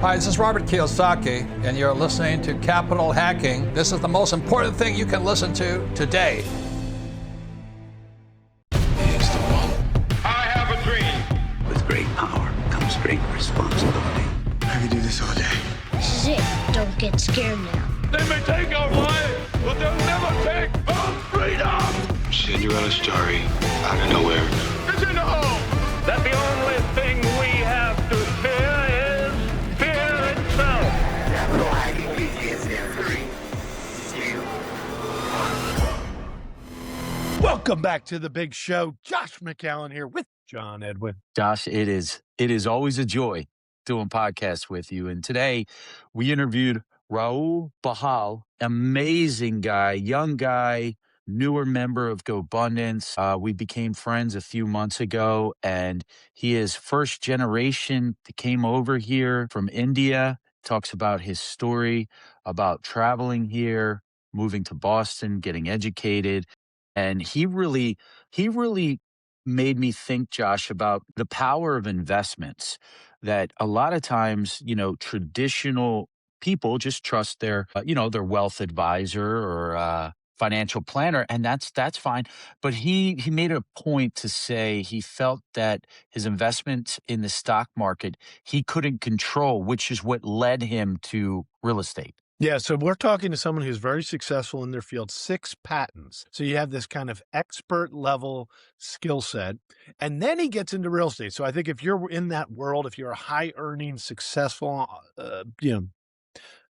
Hi, this is Robert Kiyosaki, and you're listening to Capital Hacking. This is the most important thing you can listen to today. He's the one. I have a dream. With great power comes great responsibility. I could do this all day. This is it. Don't get scared now. They may take our lives, but they'll never take our freedom. Cinderella's story out of nowhere. It's in the hole. That the only thing we have to fear is fear itself. Capital Hacking begins in 3, 2, 1. Welcome back to the big show. Josh McAllen here with John Edwin. Josh, it is always a joy doing podcasts with you. And today we interviewed Rahul Bahal, amazing guy, young guy, newer member of GoBundance. We became friends a few months ago, and he is first generation that came over here from India. Talks about his story, about traveling here, moving to Boston, getting educated. And he really made me think, Josh, about the power of investments, that a lot of times, traditional people just trust their wealth advisor or financial planner, and that's fine. But he made a point to say he felt that his investments in the stock market he couldn't control, which is what led him to real estate. Yeah, so we're talking to someone who's very successful in their field, 6 patents. So you have this kind of expert level skill set. And then he gets into real estate. So I think if you're in that world, if you're a high earning, successful,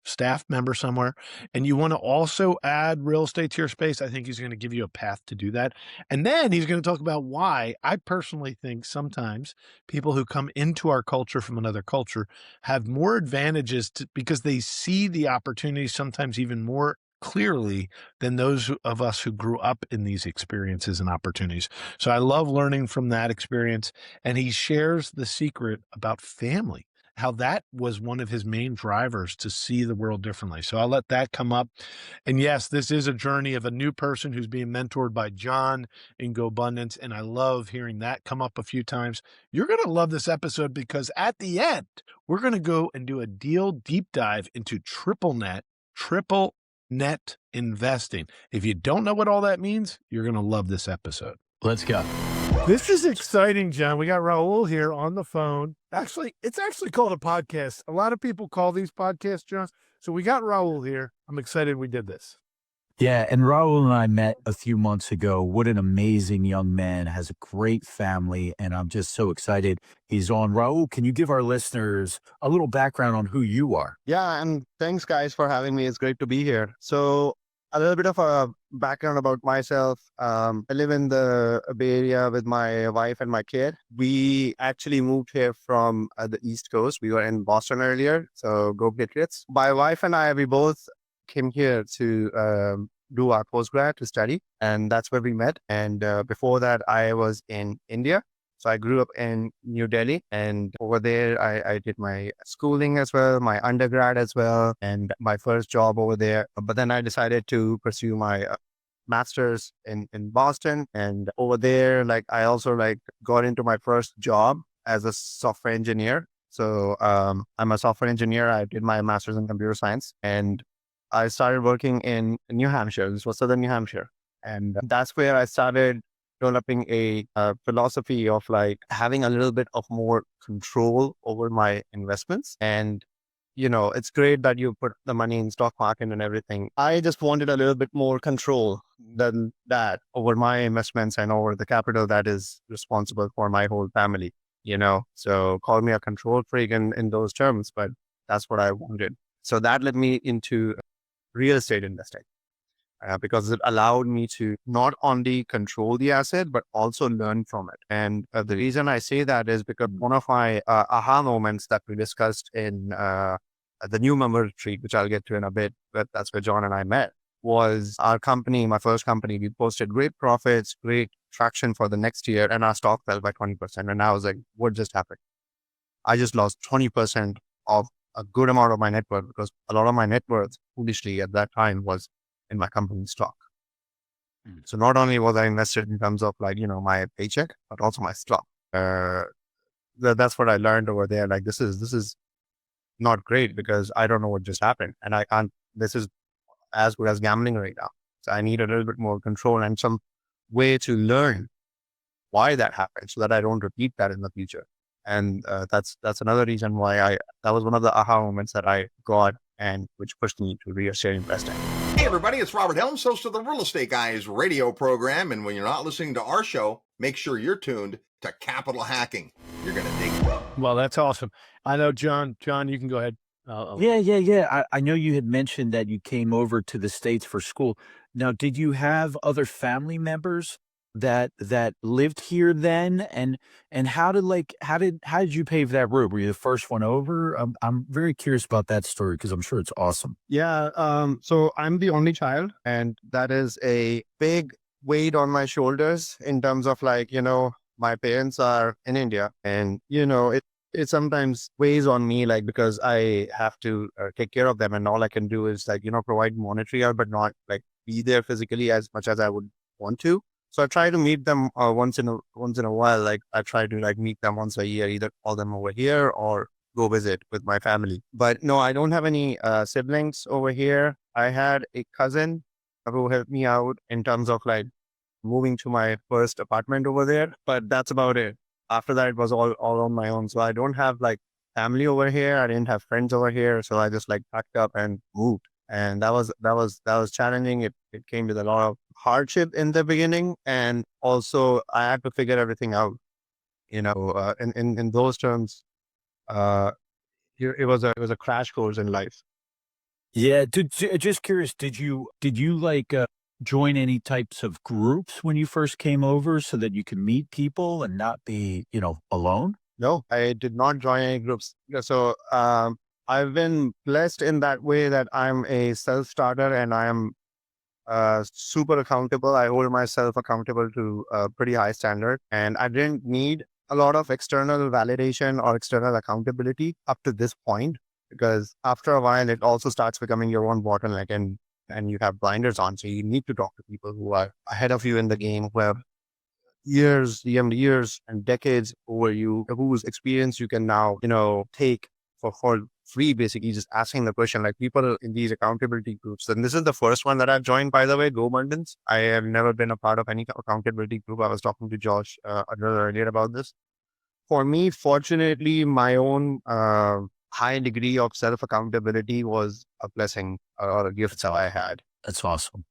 staff member somewhere, and you want to also add real estate to your space, I think he's going to give you a path to do that. And then he's going to talk about why I personally think sometimes people who come into our culture from another culture have more advantages because they see the opportunities sometimes even more clearly than those of us who grew up in these experiences and opportunities. So I love learning from that experience. And he shares the secret about family, how that was one of his main drivers to see the world differently. So I'll let that come up. And yes, this is a journey of a new person who's being mentored by John in GoBundance. And I love hearing that come up a few times. You're going to love this episode because at the end, we're going to go and do a deal deep dive into triple net investing. If you don't know what all that means, you're going to love this episode. Let's go. This is exciting, John. We got Rahul here on the phone. Actually, it's called a podcast. A lot of people call these podcasts, John. So we got Rahul here. I'm excited we did this. Yeah, and Rahul and I met a few months ago. What an amazing young man, has a great family, and I'm just so excited he's on. Rahul, can you give our listeners a little background on who you are? Yeah, and thanks guys for having me. It's great to be here. So a little bit of a background about myself. I live in the Bay Area with my wife and my kid. We actually moved here from the East Coast. We were in Boston earlier, so go Patriots. My wife and I, we both came here to do our postgrad to study, and that's where we met. And before that, I was in India. So I grew up in New Delhi, and over there, I did my schooling as well, my undergrad as well, and my first job over there. But then I decided to pursue my master's in Boston. And over there, I also got into my first job as a software engineer. So I'm a software engineer. I did my master's in computer science, and I started working in New Hampshire. This was Southern New Hampshire. And that's where I started developing a philosophy of having a little bit of more control over my investments. And, it's great that you put the money in stock market and everything. I just wanted a little bit more control than that over my investments and over the capital that is responsible for my whole family, So call me a control freak in those terms, but that's what I wanted. So that led me into real estate investing. Because it allowed me to not only control the asset, but also learn from it. And the reason I say that is because one of my aha moments that we discussed in the new member retreat, which I'll get to in a bit, but that's where John and I met, was our company, my first company. We posted great profits, great traction for the next year, and our stock fell by 20%. And I was like, what just happened? I just lost 20% of a good amount of my net worth, because a lot of my net worth, foolishly at that time, was in my company stock. So not only was I invested in terms of my paycheck, but also my stock. That's what I learned over there. This is not great because I don't know what just happened. And I can't, this is as good as gambling right now. So I need a little bit more control and some way to learn why that happened so that I don't repeat that in the future. And that's another reason why that was one of the aha moments that I got and which pushed me to real estate investing. Hey everybody, it's Robert Helms, host of the Real Estate Guys radio program. And when you're not listening to our show, make sure you're tuned to Capital Hacking. You're going to dig it. Well, that's awesome. I know, John, you can go ahead. Yeah. I know you had mentioned that you came over to the States for school. Now, did you have other family members that lived here then? And how did you pave that road? Were you the first one over? I'm very curious about that story because I'm sure it's awesome. Yeah. So I'm the only child, and that is a big weight on my shoulders in terms of like, my parents are in India, and it sometimes weighs on me, like, because I have to take care of them, and all I can do is like, provide monetary help, but not like be there physically as much as I would want to. So I try to meet them once in a while. Like I try to like meet them once a year, either call them over here or go visit with my family. But no, I don't have any siblings over here. I had a cousin who helped me out in terms of like moving to my first apartment over there, but that's about it. After that, it was all on my own. So I don't have like family over here. I didn't have friends over here. So I just like packed up and moved. And that was challenging. It came with a lot of hardship in the beginning. And also I had to figure everything out, in those terms, it was a crash course in life. Yeah, just curious, did you like join any types of groups when you first came over so that you could meet people and not be, alone? No, I did not join any groups. So I've been blessed in that way that I'm a self-starter and I am super accountable. I hold myself accountable to a pretty high standard, and I didn't need a lot of external validation or external accountability up to this point, because after a while it also starts becoming your own bottleneck, and you have blinders on. So you need to talk to people who are ahead of you in the game, who have years and decades over you, whose experience you can now, take for free, basically just asking the question, like people in these accountability groups. And this is the first one that I've joined, by the way, Go Abundance. I have never been a part of any accountability group. I was talking to Josh earlier about this. For me, fortunately, my own high degree of self-accountability was a blessing or a gift that I had. That's awesome.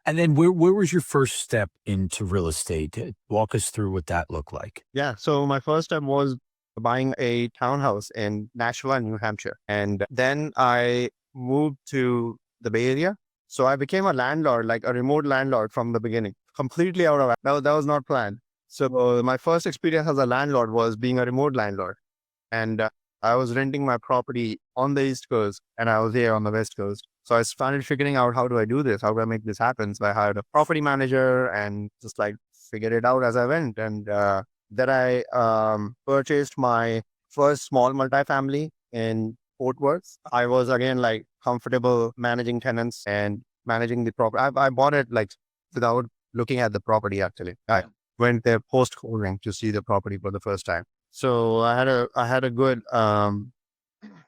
And then where was your first step into real estate? Walk us through what that looked like. Yeah. So my first step was buying a townhouse in Nashville, New Hampshire. And then I moved to the Bay Area. So I became a landlord, like a remote landlord from the beginning, completely out of it. That was not planned. So my first experience as a landlord was being a remote landlord. And I was renting my property on the East Coast and I was here on the West Coast. So I started figuring out, how do I do this? How do I make this happen? So I hired a property manager and just like figured it out as I went. And then I purchased my first small multifamily in Fort Worth. I was again like comfortable managing tenants and managing the property. I bought it like without looking at the property actually. I went there post-closing to see the property for the first time. So I had a good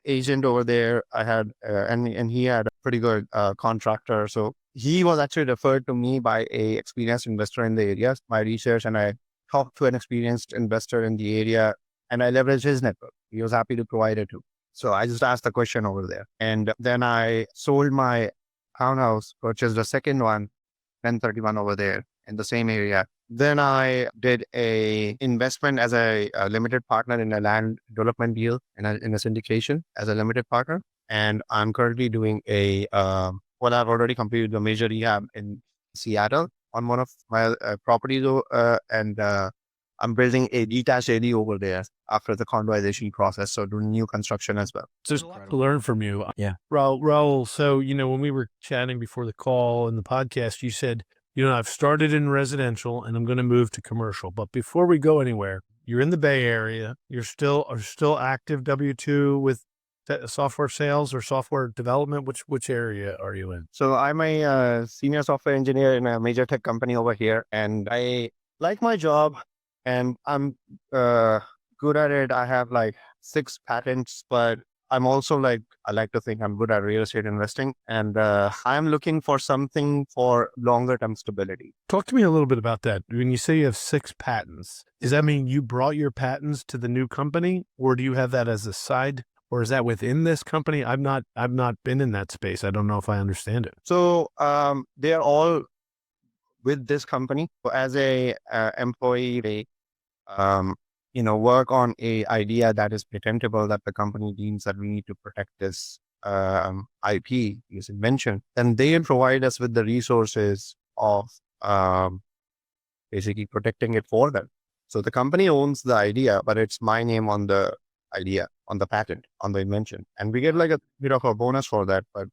agent over there. I had and he had a pretty good contractor. So he was actually referred to me by a experienced investor in the area. My research, and I talked to an experienced investor in the area, and I leveraged his network. He was happy to provide it too. So I just asked the question over there, and then I sold my townhouse, purchased a second one, 1031 over there in the same area. Then I did a investment as a limited partner in a land development deal in a syndication as a limited partner. And I'm currently doing I've already completed the major rehab in Seattle on one of my properties. And I'm building a detached AD over there after the condoization process. So doing new construction as well. There's a lot to learn from you. Yeah. Raul, so, when we were chatting before the call and the podcast, you said, I've started in residential and I'm going to move to commercial. But before we go anywhere, you're in the Bay Area. You're still active W-2 with software sales or software development. Which area are you in? So I'm a senior software engineer in a major tech company over here, and I like my job and I'm good at it. I have like 6 patents, but I'm also like, I like to think I'm good at real estate investing, and I'm looking for something for longer term stability. Talk to me a little bit about that. When you say you have 6 patents, does that mean you brought your patents to the new company, or do you have that as a side, or is that within this company? I've not been in that space. I don't know if I understand it. So they are all with this company. So as a employee, they work on a idea that is patentable, that the company deems that we need to protect this IP, this invention, and they provide us with the resources of basically protecting it for them. So the company owns the idea, but it's my name on the idea, on the patent, on the invention, and we get like a bit of a bonus for that. But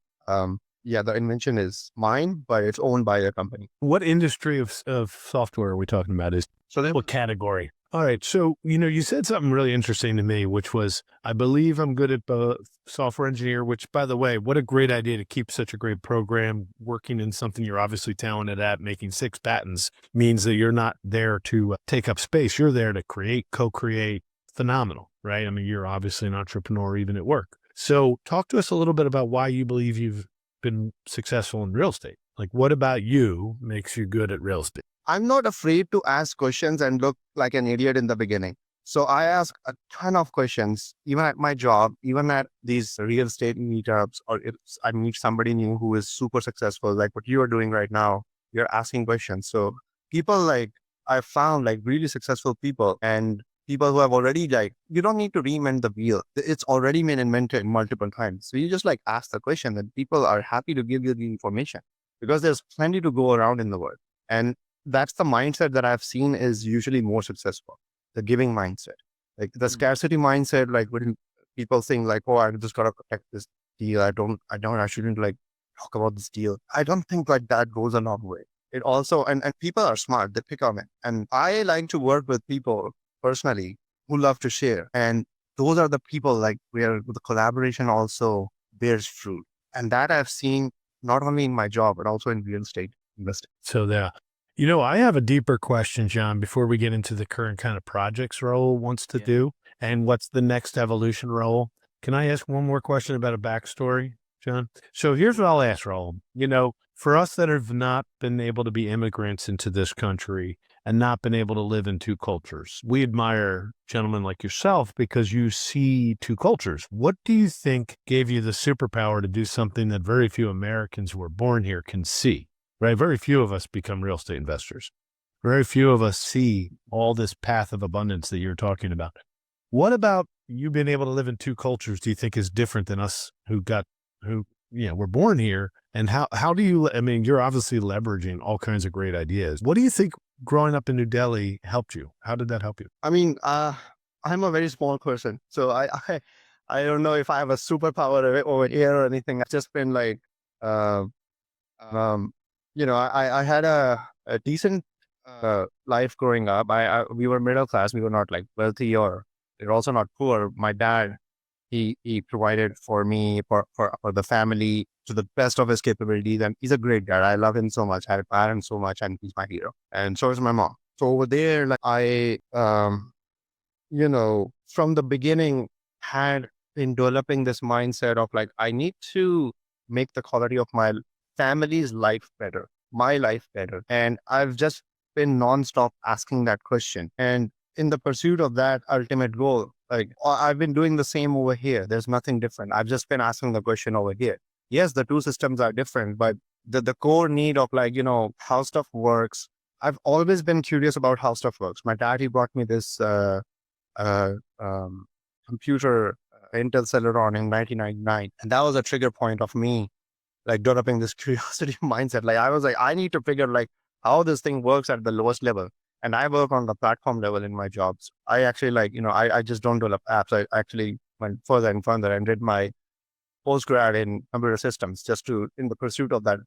yeah, the invention is mine, but it's owned by the company. What industry of software are we talking about? What category? All right. So, you said something really interesting to me, which was, I believe I'm good at both software engineer, which, by the way, what a great idea to keep such a great program working in something you're obviously talented at. Making 6 patents means that you're not there to take up space. You're there to create, co-create. Phenomenal, right? I mean, you're obviously an entrepreneur even at work. So talk to us a little bit about why you believe you've been successful in real estate. Like, what about you makes you good at real estate? I'm not afraid to ask questions and look like an idiot in the beginning. So I ask a ton of questions, even at my job, even at these real estate meetups, or if I meet somebody new who is super successful, like what you are doing right now, you're asking questions. So people like, I found like really successful people and people who have already like, you don't need to reinvent the wheel. It's already been invented multiple times. So you just like ask the question and people are happy to give you the information because there's plenty to go around in the world. And that's the mindset that I've seen is usually more successful. The giving mindset, like the scarcity mindset, like when people think like, oh, I just got to protect this deal. I shouldn't like talk about this deal. I don't think like that goes a long way. It also, and people are smart, they pick on it. And I like to work with people personally who love to share. And those are the people like where the collaboration also bears fruit. And that I've seen not only in my job, but also in real estate investing. So there. I have a deeper question, John, before we get into the current kind of projects Rahul wants to do and what's the next evolution, Rahul. Can I ask one more question about a backstory, John? So here's what I'll ask, Rahul. For us that have not been able to be immigrants into this country and not been able to live in 2 cultures, we admire gentlemen like yourself because you see 2 cultures. What do you think gave you the superpower to do something that very few Americans who are born here can see? Right? Very few of us become real estate investors. Very few of us see all this path of abundance that you're talking about. What about you being able to live in 2 cultures do you think is different than us who were born here? And how do you, you're obviously leveraging all kinds of great ideas. What do you think growing up in New Delhi helped you? How did that help you? I'm a very small person. So I don't know if I have a superpower over here or anything. I've just been like, I had a decent life growing up. We were middle class. We were not like wealthy or we were also not poor. My dad, he provided for me, for the family to the best of his capabilities. And he's a great guy. I love him so much. I admire him so much and he's my hero. And so is my mom. So over there, like I, from the beginning had been developing this mindset of like, I need to make the quality of my family's life better, my life better. And I've just been nonstop asking that question. And in the pursuit of that ultimate goal, like I've been doing the same over here. There's nothing different. I've just been asking the question over here. Yes, the 2 systems are different, but the core need of like, how stuff works. I've always been curious about how stuff works. My dad, he brought me this computer, Intel Celeron in 1999. And that was a trigger point of me like developing this curiosity mindset. Like I was like, I need to figure like how this thing works at the lowest level. And I work on the platform level in my jobs. I actually like, I just don't develop apps. I actually went further and further and did my postgrad in computer systems just in the pursuit of that,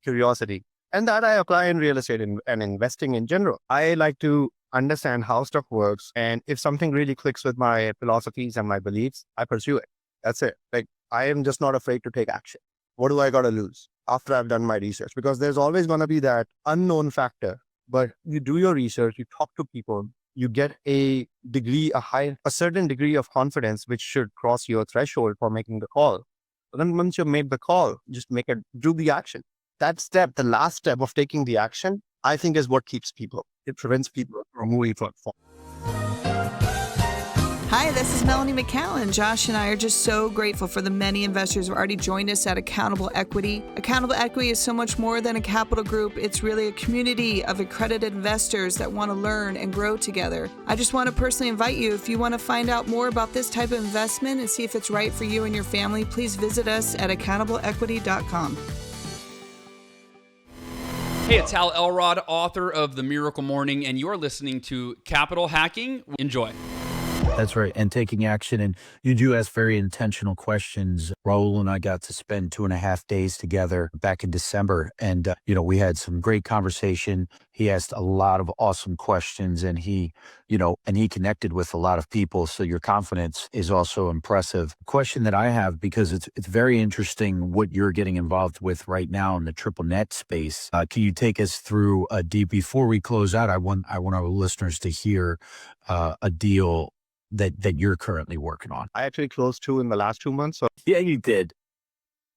curiosity. And that I apply in real estate and investing in general. I like to understand how stuff works. And if something really clicks with my philosophies and my beliefs, I pursue it. That's it. Like I am just not afraid to take action. What do I got to lose after I've done my research? Because there's always going to be that unknown factor, but you do your research, you talk to people, you get a certain degree of confidence, which should cross your threshold for making the call. But then once you made the call, just do the action. That step, the last step of taking the action, I think is what keeps people. It prevents people from moving forward. Hi, this is Melanie McCallan. Josh and I are just so grateful for the many investors who have already joined us at Accountable Equity. Accountable Equity is so much more than a capital group. It's really a community of accredited investors that want to learn and grow together. I just want to personally invite you, if you want to find out more about this type of investment and see if it's right for you and your family, please visit us at accountableequity.com. Hey, it's Hal Elrod, author of The Miracle Morning, and you're listening to Capital Hacking. Enjoy. That's right. And taking action. And you do ask very intentional questions. Rahul and I got to spend 2.5 days together back in December. And, we had some great conversation. He asked a lot of awesome questions and he connected with a lot of people. So your confidence is also impressive. Question that I have, because it's very interesting what you're getting involved with right now in the triple net space. Can you take us through before we close out? I want our listeners to hear a deal that you're currently working on. I actually closed 2 in the last 2 months. So Yeah, you did.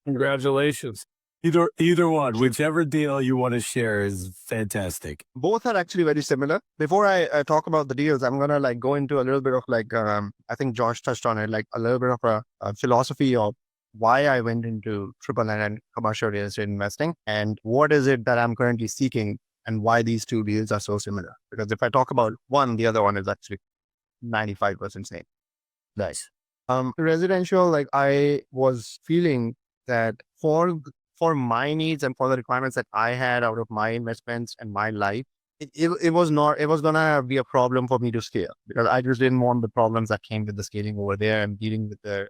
Congratulations. Either one, whichever deal you want to share is fantastic. both are actually very similar. Before I talk about the deals, I'm going to go into a little bit of I think Josh touched on it, a little bit of a philosophy of why I went into triple N and commercial real estate investing and what is it that I'm currently seeking and why these 2 deals are so similar. Because if I talk about one, the other one is actually 95% same. Nice. Residential, I was feeling that for my needs and for the requirements that I had out of my investments and my life, it was gonna be a problem for me to scale because I just didn't want the problems that came with the scaling over there and dealing with the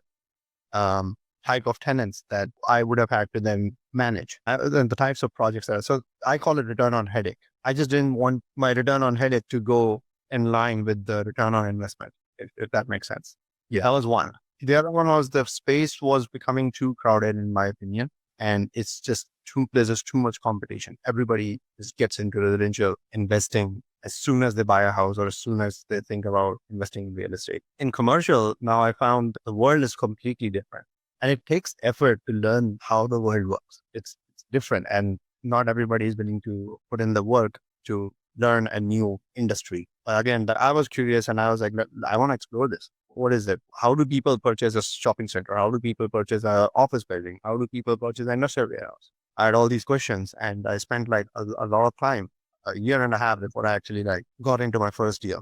type of tenants that I would have had to then manage and the types of projects that are. So I call it return on headache. I just didn't want my return on headache to go in line with the return on investment, if that makes sense. Yeah. That was one. The other one was the space was becoming too crowded, in my opinion. And it's just there's just too much competition. Everybody just gets into residential investing as soon as they buy a house or as soon as they think about investing in real estate. In commercial, now I found the world is completely different. And it takes effort to learn how the world works. It's different. And not everybody is willing to put in the work to learn a new industry. But again, I was curious and I was like, I want to explore this. What is it? How do people purchase a shopping center? How do people purchase an office building? How do people purchase an industrial warehouse? I had all these questions and I spent a lot of time, 1.5 years before I actually got into my first deal.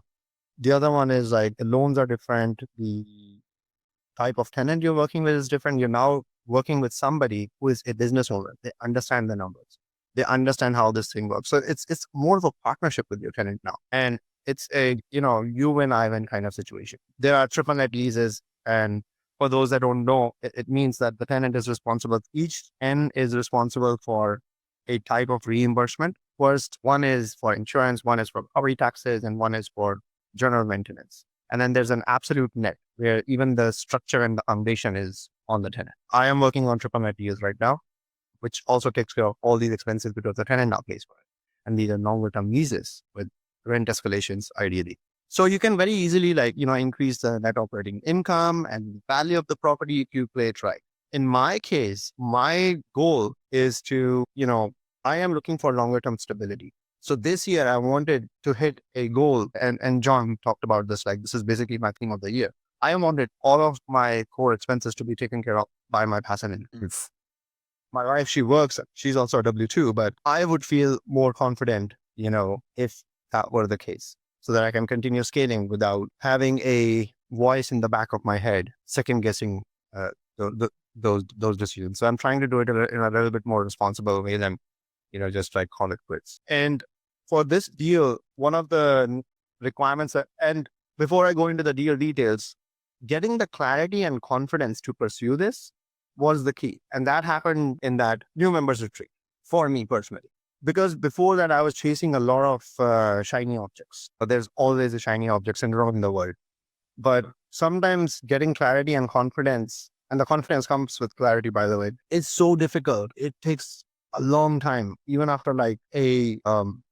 The other one is the loans are different. The type of tenant you're working with is different. You're now working with somebody who is a business owner. They understand the numbers. They understand how this thing works. So it's more of a partnership with your tenant now. And it's a, you win, I win kind of situation. There are triple net leases. And for those that don't know, it means that the tenant is responsible. Each N is responsible for a type of reimbursement. First, one is for insurance, one is for property taxes, and one is for general maintenance. And then there's an absolute net where even the structure and the foundation is on the tenant. I am working on triple net deals right now, which also takes care of all these expenses because the tenant now pays for it. And these are longer term leases with rent escalations, ideally. So you can very easily increase the net operating income and value of the property if you play it right. In my case, my goal is to, I am looking for longer term stability. So this year I wanted to hit a goal and John talked about this, this is basically my theme of the year. I wanted all of my core expenses to be taken care of by my passive income. My wife, she works, she's also a W-2, but I would feel more confident, if that were the case, so that I can continue scaling without having a voice in the back of my head, second guessing those decisions. So I'm trying to do it in a little bit more responsible way than, just call it quits. And for this deal, one of the requirements and before I go into the deal details, getting the clarity and confidence to pursue this was the key. And that happened in that new members retreat for me personally. Because before that, I was chasing a lot of shiny objects. But there's always a shiny object syndrome in the world. But sometimes getting clarity and confidence, and the confidence comes with clarity, by the way, is so difficult. It takes a long time, even after a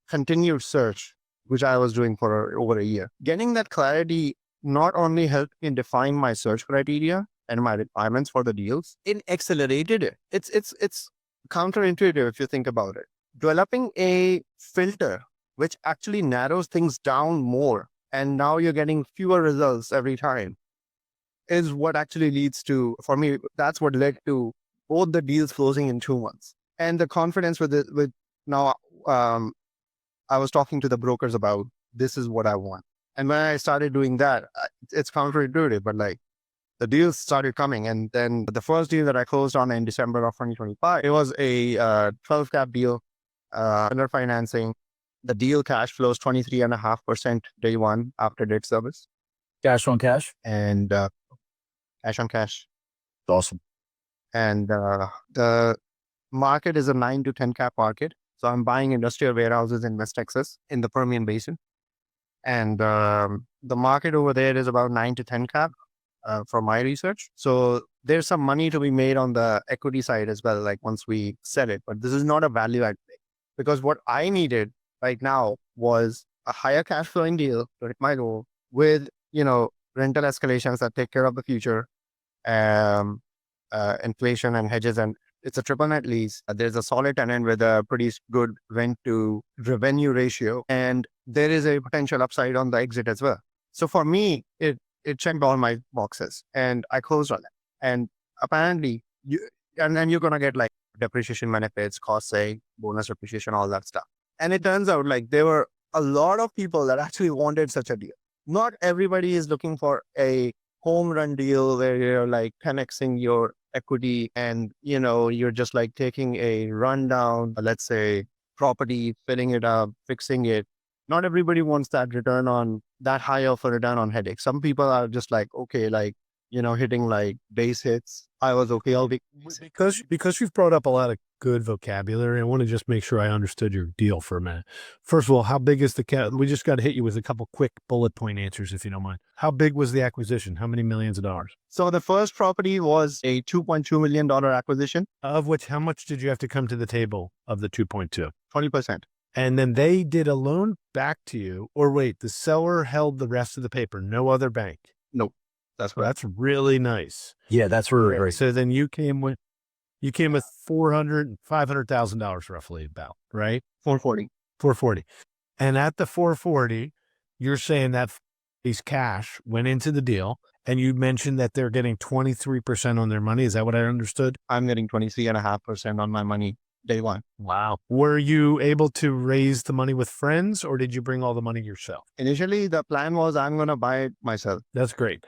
continued search which I was doing for over a year. Getting that clarity not only helped me define my search criteria and my requirements for the deals, it accelerated it. It's counterintuitive if you think about it. Developing a filter which actually narrows things down more, and now you're getting fewer results every time, is what actually leads to, for me, that's what led to both the deals closing in 2 months. And the confidence with it, now, I was talking to the brokers about, this is what I want. And when I started doing that, it's counterintuitive, but like the deals started coming. And then the first deal that I closed on in December of 2025, it was a 12 cap deal, under financing. The deal cash flows 23.5% day one after debt service. Cash on cash? And cash on cash. Awesome. And the market is a 9 to 10 cap market. So I'm buying industrial warehouses in West Texas in the Permian Basin. And the market over there is about 9 to 10 cap from my research. So there's some money to be made on the equity side as well, like once we sell it. But this is not a value add play, because what I needed right now was a higher cash flowing deal to hit my goal with, rental escalations that take care of the future, inflation and hedges, and it's a triple net lease. There's a solid tenant with a pretty good rent to revenue ratio, and there is a potential upside on the exit as well. So for me, it checked all my boxes, and I closed on it. And apparently, then you're gonna get like depreciation benefits, cost save, bonus appreciation, all that stuff. And it turns out like there were a lot of people that actually wanted such a deal. Not everybody is looking for a home run deal where you're like 10xing your equity and, you're just like taking a rundown, let's say, property, filling it up, fixing it. Not everybody wants that return on that high of a return on headache. Some people are just like, okay, like, hitting like base hits. I was okay. I'll be because you've brought up a lot of good vocabulary. I want to just make sure I understood your deal for a minute. First of all, how big is the we just got to hit you with a couple quick bullet point answers, if you don't mind. How big was the acquisition? How many millions of dollars? So the first property was a $2.2 million acquisition. Of which, how much did you have to come to the table of the 2.2? 20%. And then they did a loan back to you, or wait, the seller held the rest of the paper, no other bank? Nope. That's really nice. Yeah, that's really great. So then you came with $400,000, $500,000 roughly, about, right? 440. And at the 440, you're saying that these cash went into the deal, and you mentioned that they're getting 23% on their money. Is that what I understood? I'm getting 23.5% on my money day one. Wow. Were you able to raise the money with friends, or did you bring all the money yourself? Initially, the plan was I'm going to buy it myself. That's great.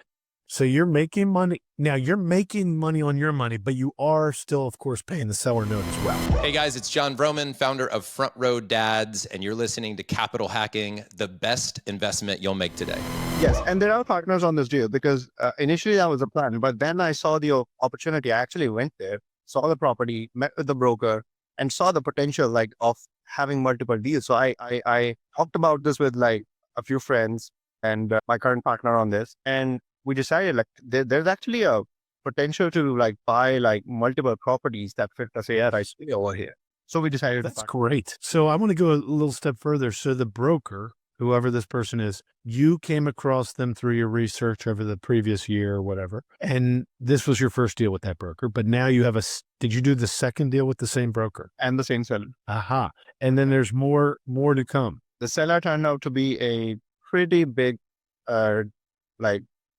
So you're making money. Now you're making money on your money, but you are still, of course, paying the seller note as well. Hey guys, it's John Vroman, founder of Front Row Dads, and you're listening to Capital Hacking, the best investment you'll make today. Yes, and there are partners on this deal because initially that was a plan, but then I saw the opportunity. I actually went there, saw the property, met with the broker, and saw the potential of having multiple deals. So I talked about this with like a few friends and my current partner on this, and we decided there's actually a potential to buy multiple properties that fit the ARIC over here. So we decided that's great. So I want to go a little step further. So the broker, whoever this person is, you came across them through your research over the previous year or whatever. And this was your first deal with that broker, but now you have did you do the second deal with the same broker? And the same seller. Aha. And then there's more to come. The seller turned out to be a pretty big,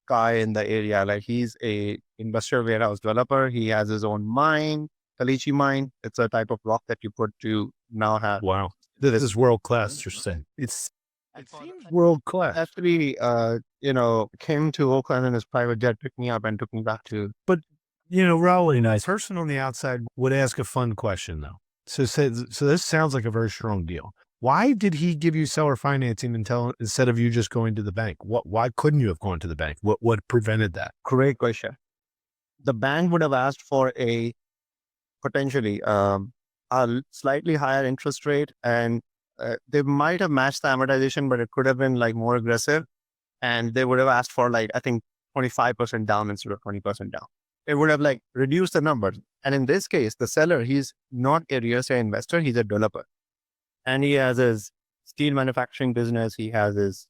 guy in the area. He's a industrial warehouse developer. He has his own mine, Caliche mine. It's a type of rock that you put to now have. Wow. This is world-class, you're saying. It seems world-class. Actually, came to Oakland in his private jet, picked me up and took me back to. But, Rahul, nice person on the outside would ask a fun question though. So this sounds like a very strong deal. Why did he give you seller financing instead of you just going to the bank? Why couldn't you have gone to the bank? What prevented that? Great question. The bank would have asked for a potentially a slightly higher interest rate, and they might have matched the amortization, but it could have been more aggressive. And they would have asked for I think 25% down instead of 20% down. It would have reduced the numbers. And in this case, the seller, he's not a real estate investor, he's a developer. And he has his steel manufacturing business. He has his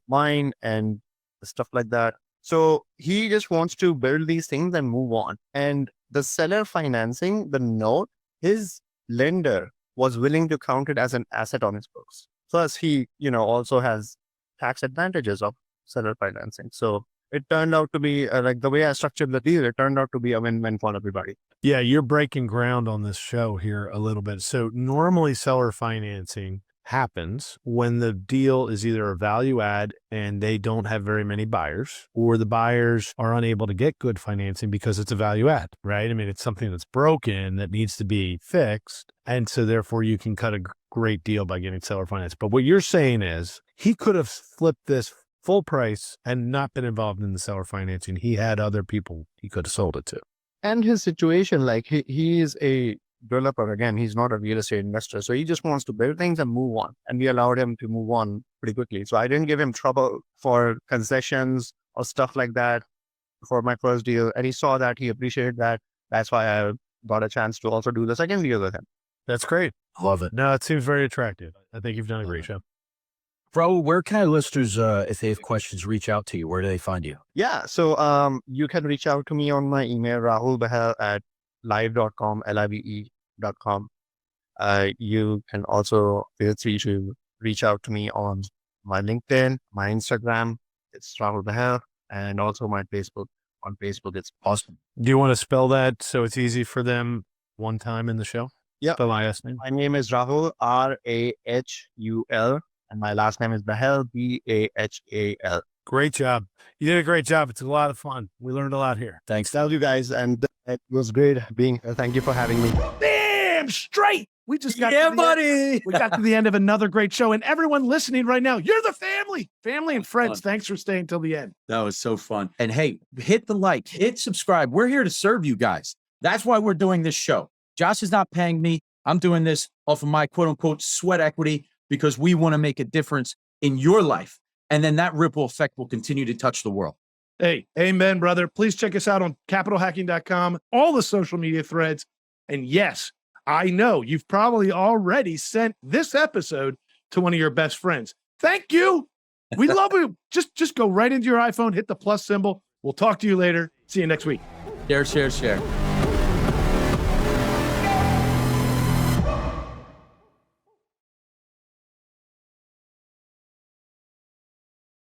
mine and stuff like that. So he just wants to build these things and move on. And the seller financing, the note, his lender was willing to count it as an asset on his books. Plus, he, also has tax advantages of seller financing. So it turned out to be like the way I structured the deal, it turned out to be a win-win for everybody. Yeah, you're breaking ground on this show here a little bit. So normally seller financing happens when the deal is either a value add and they don't have very many buyers, or the buyers are unable to get good financing because it's a value add, right? I mean, it's something that's broken that needs to be fixed. And so therefore you can cut a great deal by getting seller finance. But what you're saying is he could have flipped this full price and not been involved in the seller financing. He had other people he could have sold it to. And his situation, like he is a developer. Again, he's not a real estate investor. So he just wants to build things and move on. And we allowed him to move on pretty quickly. So I didn't give him trouble for concessions or stuff like that for my first deal. And he saw that, he appreciated that. That's why I got a chance to also do the second deal with him. That's great. Love it. No, it seems very attractive. I think you've done a great job. Bro, where can our listeners, if they have questions, reach out to you? Where do they find you? Yeah. So you can reach out to me on my email, Rahul Bahal at live.com, live.com. You can also feel free to reach out to me on my LinkedIn, my Instagram. It's Rahul Bahal, and also my Facebook. On Facebook, it's awesome. Do you want to spell that so it's easy for them one time in the show? Yeah. Spell my last name. My name is Rahul, Rahul. And my last name is Bahal, Bahal. Great job. You did a great job. It's a lot of fun. We learned a lot here. Thanks. Thank you guys. And it was great being here. Thank you for having me. Damn straight. We just got we got to the end of another great show. And everyone listening right now, you're the family and friends. Thanks for staying till the end. That was so fun. And hey, hit the like, hit subscribe. We're here to serve you guys. That's why we're doing this show. Josh is not paying me. I'm doing this off of my quote unquote sweat equity, because we want to make a difference in your life. And then that ripple effect will continue to touch the world. Hey, amen, brother. Please check us out on capitalhacking.com, all the social media threads. And yes, I know you've probably already sent this episode to one of your best friends. Thank you. We love you. Just go right into your iPhone, hit the plus symbol. We'll talk to you later. See you next week. Share.